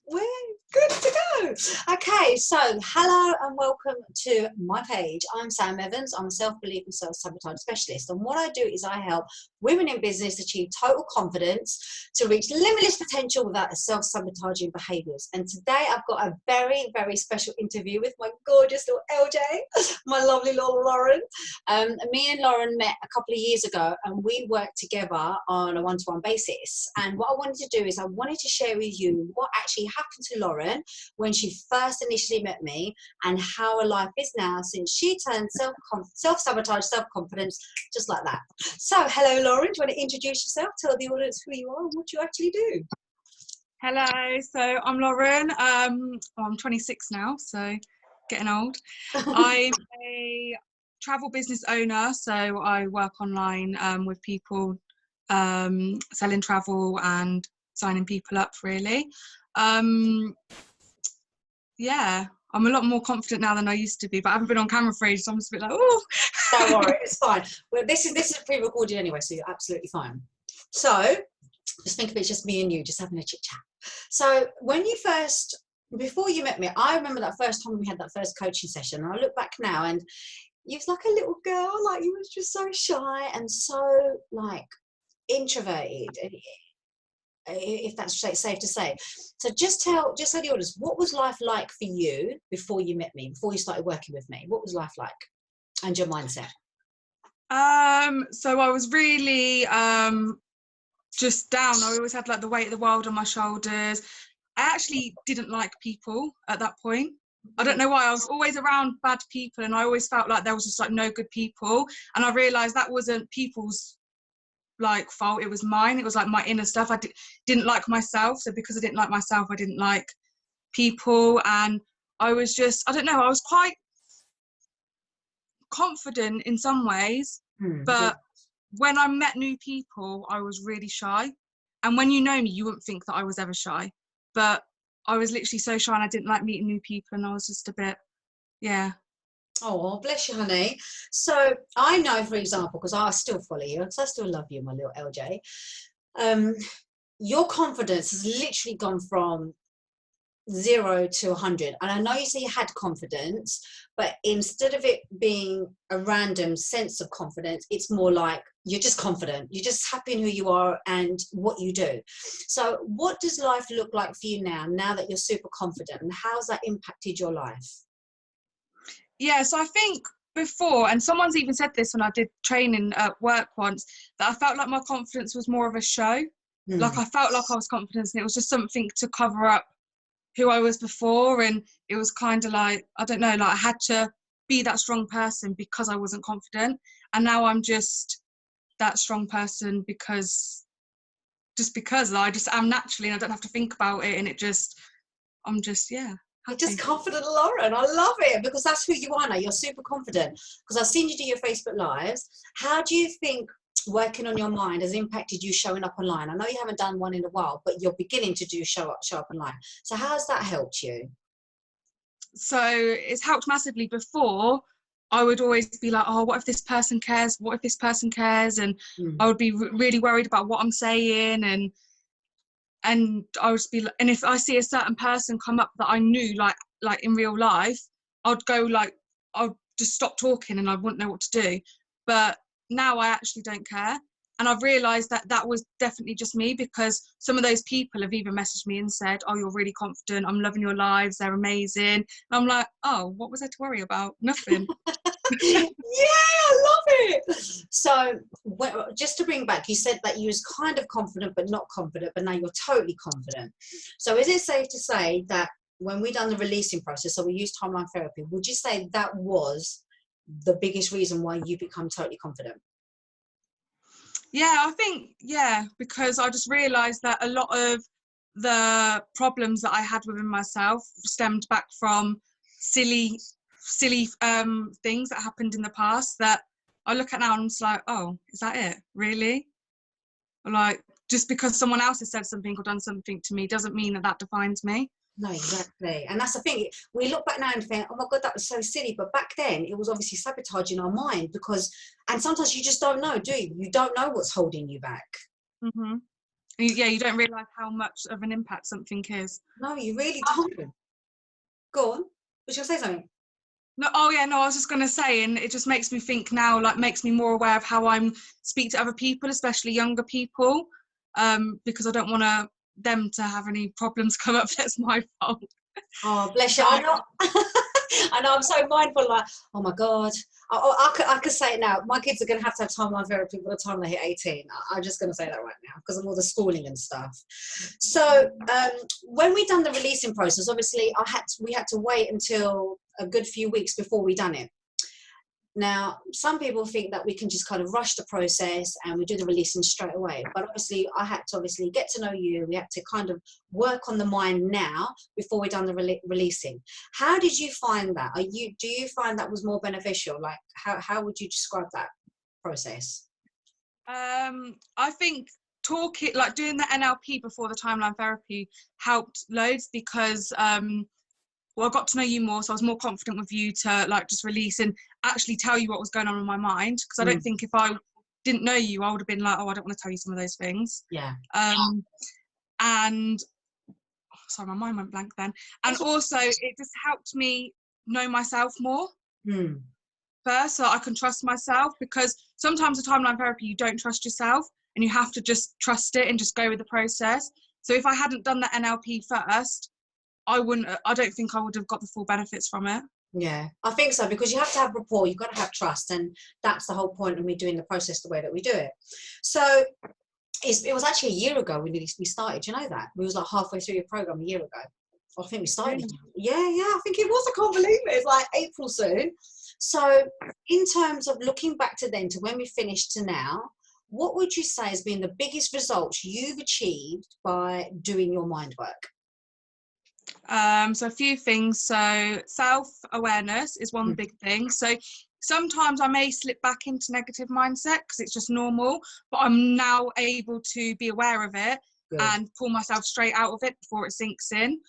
We're good to go. Okay, so hello and welcome to my page. I'm Sam Evans. I'm a self-belief and self-sabotage specialist. And what I do is I help women in business achieve total confidence to reach limitless potential without self-sabotaging behaviors. And today I've got a very, very special interview with my gorgeous little LJ, my lovely little Lauren. Me and Lauren met a couple of years ago and we worked together on a one-to-one basis. And what I wanted to do is I wanted to share with you what actually happened to Lauren when she first initially met me and how her life is now since she turned self-sabotage, self-confidence, just like that. So, hello, Lauren. Do you want to introduce yourself? Tell the audience who you are and what you actually do. Hello, so I'm Lauren. I'm 26 now, so getting old. I'm a travel business owner, so I work online with people selling travel and signing people up, really. Yeah, I'm a lot more confident now than I used to be, but I haven't been on camera for ages, so I'm just a bit like, oh. Don't worry, it's fine. Well, this is pre-recorded anyway, so you're absolutely fine. So, just think of it, it's just me and you, just having a chit-chat. So, before you met me, I remember that first time we had that first coaching session, and I look back now, and you was like a little girl, like you was just so shy and so, like, introverted, if that's safe to say. So just tell the audience, what was life like for you before you met me, before you started working with me? What was life like and your mindset? So I was really just down. I always had like the weight of the world on my shoulders. I actually didn't like people at that point. I don't know why. I was always around bad people and I always felt like there was just like no good people, and I realized that wasn't people's like fault, it was mine. It was like my inner stuff. I didn't like myself, so because I didn't like myself, I didn't like people. And I was just, I don't know, I was quite confident in some ways, but when I met new people, I was really shy. And when you know me, you wouldn't think that I was ever shy, but I was literally so shy and I didn't like meeting new people, and I was just a bit, yeah. Oh, bless you, honey. So I know, for example, because I still follow you, because I still love you, my little LJ. Your confidence has literally gone from 0 to 100. And I know you say you had confidence, but instead of it being a random sense of confidence, it's more like you're just confident. You're just happy in who you are and what you do. So what does life look like for you now that you're super confident, and how has that impacted your life? Yeah, so I think before, and someone's even said this when I did training at work once, that I felt like my confidence was more of a show. Like I felt like I was confident and it was just something to cover up who I was before. And it was kind of like, I don't know, like I had to be that strong person because I wasn't confident. And now I'm just that strong person because I just am naturally, and I don't have to think about it. And I'm just, yeah. You're just confident, Lauren. I love it, because that's who you are now. You're super confident. Because I've seen you do your Facebook Lives. How do you think working on your mind has impacted you showing up online? I know you haven't done one in a while, but you're beginning to show up online. So how has that helped you? So it's helped massively. Before, I would always be like, oh, what if this person cares? What if this person cares? And I would be really worried about what I'm saying, and I would be, and if I see a certain person come up that I knew like in real life, I'd go like, I'd just stop talking and I wouldn't know what to do. But now I actually don't care. And I've realised that that was definitely just me, because some of those people have even messaged me and said, oh, you're really confident, I'm loving your lives, they're amazing. And I'm like, oh, what was I to worry about? Nothing. Yeah, I love it. So just to bring back, you said that you was kind of confident but not confident, but now you're totally confident. So is it safe to say that when we done the releasing process, so we used timeline therapy, would you say that was the biggest reason why you become totally confident? Yeah, I think, yeah, because I just realised that a lot of the problems that I had within myself stemmed back from silly things that happened in the past, that I look at now and I'm just like, oh, is that it? Really? Like, just because someone else has said something or done something to me doesn't mean that that defines me. No, exactly. And that's the thing. We look back now and think, oh my God, that was so silly. But back then, it was obviously sabotaging our mind, because, and sometimes you just don't know, do you? You don't know what's holding you back. Mm-hmm. Yeah, you don't realise how much of an impact something is. No, you really don't. Go on. Was you going to say something? No, oh yeah, no, I was just gonna say, and it just makes me think now, like makes me more aware of how I'm speak to other people, especially younger people, because I don't want them to have any problems come up that's my fault. Oh, bless you. So, I know. I know. I'm so mindful. Like, oh my God. I could say it now. My kids are going to have timeline therapy by the time they hit 18. I'm just going to say that right now because of all the schooling and stuff. So when we done the releasing process, obviously we had to wait until a good few weeks before we done it. Now, some people think that we can just kind of rush the process and we do the releasing straight away. But obviously, I had to obviously get to know you. We had to kind of work on the mind now before we done the releasing. How did you find that? Do you find that was more beneficial? Like, how would you describe that process? I think like doing the NLP before the timeline therapy helped loads because well, I got to know you more, so I was more confident with you to like just release and actually tell you what was going on in my mind. Because I don't think if I didn't know you, I would have been like, oh, I don't want to tell you some of those things. Yeah. And sorry, my mind went blank then. And also, it just helped me know myself more first, so I can trust myself. Because sometimes the timeline therapy, you don't trust yourself, and you have to just trust it and just go with the process. So if I hadn't done the NLP first, I don't think I would have got the full benefits from it. Yeah, I think so, because you have to have rapport, you've got to have trust, and that's the whole point of me doing the process the way that we do it. So it was actually a year ago we started, you know that? We was like halfway through your program a year ago. I think we started. Really? Yeah, I think it was. I can't believe it. It's like April soon. So in terms of looking back to then to when we finished to now, what would you say has been the biggest results you've achieved by doing your mind work? So a few things. So self-awareness is one big thing. So sometimes I may slip back into negative mindset because it's just normal, but I'm now able to be aware of it and pull myself straight out of it before it sinks in,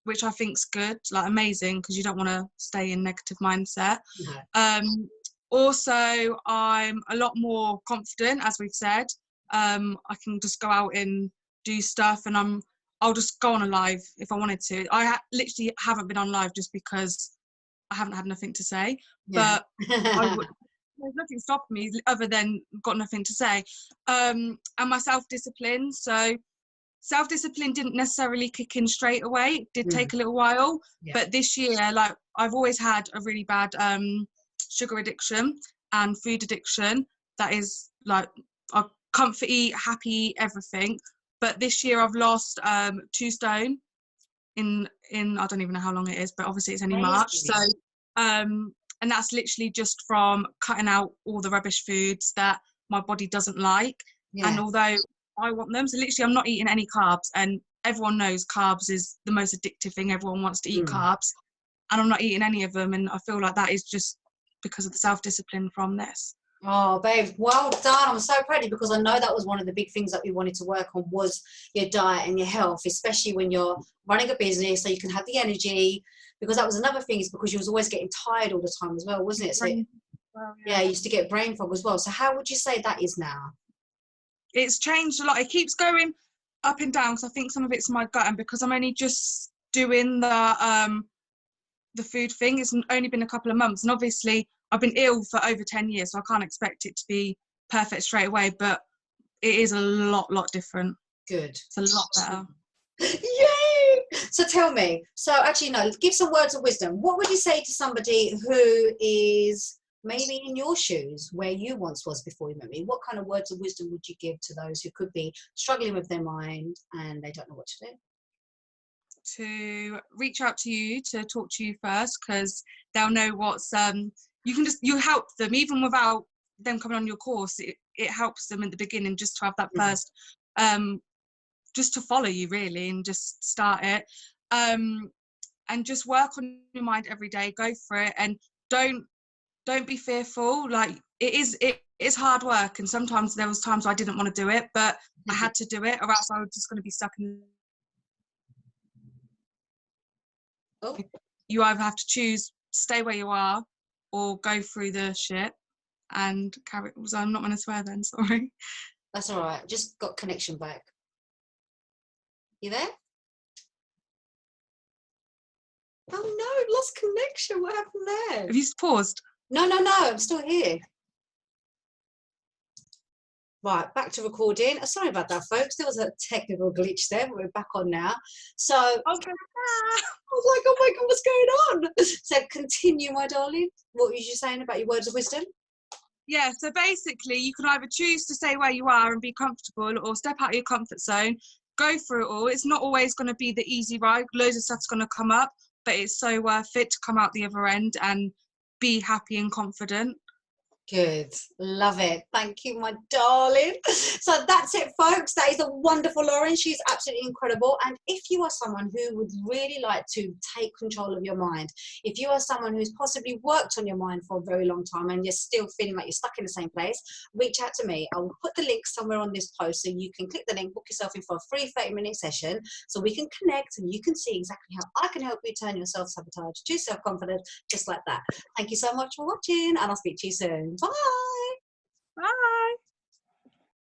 which I think's good, like amazing, because you don't want to stay in negative mindset. Also, I'm a lot more confident, as we've said. I can just go out and do stuff, and I'll just go on a live if I wanted to. I literally haven't been on live just because I haven't had nothing to say. Yeah. But there's nothing stopping me other than got nothing to say. And my self-discipline. So self-discipline didn't necessarily kick in straight away. It did take a little while. Yeah. But this year, like I've always had a really bad sugar addiction and food addiction. That is like I comfort eat, happy, everything. But this year I've lost 2 stone in I don't even know how long it is, but obviously it's only March. So and that's literally just from cutting out all the rubbish foods that my body doesn't like. Yeah. And although I want them, so literally I'm not eating any carbs, and everyone knows carbs is the most addictive thing. Everyone wants to eat carbs, and I'm not eating any of them, and I feel like that is just because of the self-discipline from this. Oh, babe, well done. I'm so proud of you, because I know that was one of the big things that we wanted to work on was your diet and your health, especially when you're running a business so you can have the energy, because that was another thing, is because you was always getting tired all the time as well, wasn't it? So yeah, you used to get brain fog as well. So how would you say that is now? It's changed a lot. It keeps going up and down, because I think some of it's my gut, and because I'm only just doing the food thing, it's only been a couple of months, and obviously I've been ill for over 10 years, so I can't expect it to be perfect straight away, but it is a lot different. Good. It's a lot better. Yay! So tell me, so actually no, give some words of wisdom. What would you say to somebody who is maybe in your shoes where you once was before you met me? What kind of words of wisdom would you give to those who could be struggling with their mind and they don't know what to do? To reach out to you, to talk to you first, because they'll know what's you help them even without them coming on your course. It helps them in the beginning just to have that first just to follow you really and just start it, and just work on your mind every day. Go for it, and don't be fearful. Like it is hard work, and sometimes there was times I didn't want to do it, but I had to do it, or else I was just going to be stuck in. You either have to choose stay where you are or go through the shit and carry. So I'm not going to swear then, sorry. That's all right. Just got connection back. You there? Oh no, lost connection. What happened there? Have you paused? No, I'm still here. Right, back to recording. Sorry about that, folks. There was a technical glitch there, but we're back on now. So, Okay. I was like, oh my God, what's going on? So, continue, my darling. What were you saying about your words of wisdom? Yeah, so basically you can either choose to stay where you are and be comfortable, or step out of your comfort zone, go through it all. It's not always going to be the easy ride. Loads of stuff's going to come up, but it's so worth it to come out the other end and be happy and confident. Good. Love it. Thank you, my darling. So that's it, folks. That is a wonderful Lauren. She's absolutely incredible. And if you are someone who would really like to take control of your mind, if you are someone who's possibly worked on your mind for a very long time and you're still feeling like you're stuck in the same place, reach out to me. I will put the link somewhere on this post so you can click the link, book yourself in for a free 30-minute session so we can connect and you can see exactly how I can help you turn your self-sabotage to self-confidence just like that. Thank you so much for watching and I'll speak to you soon. Bye. Bye.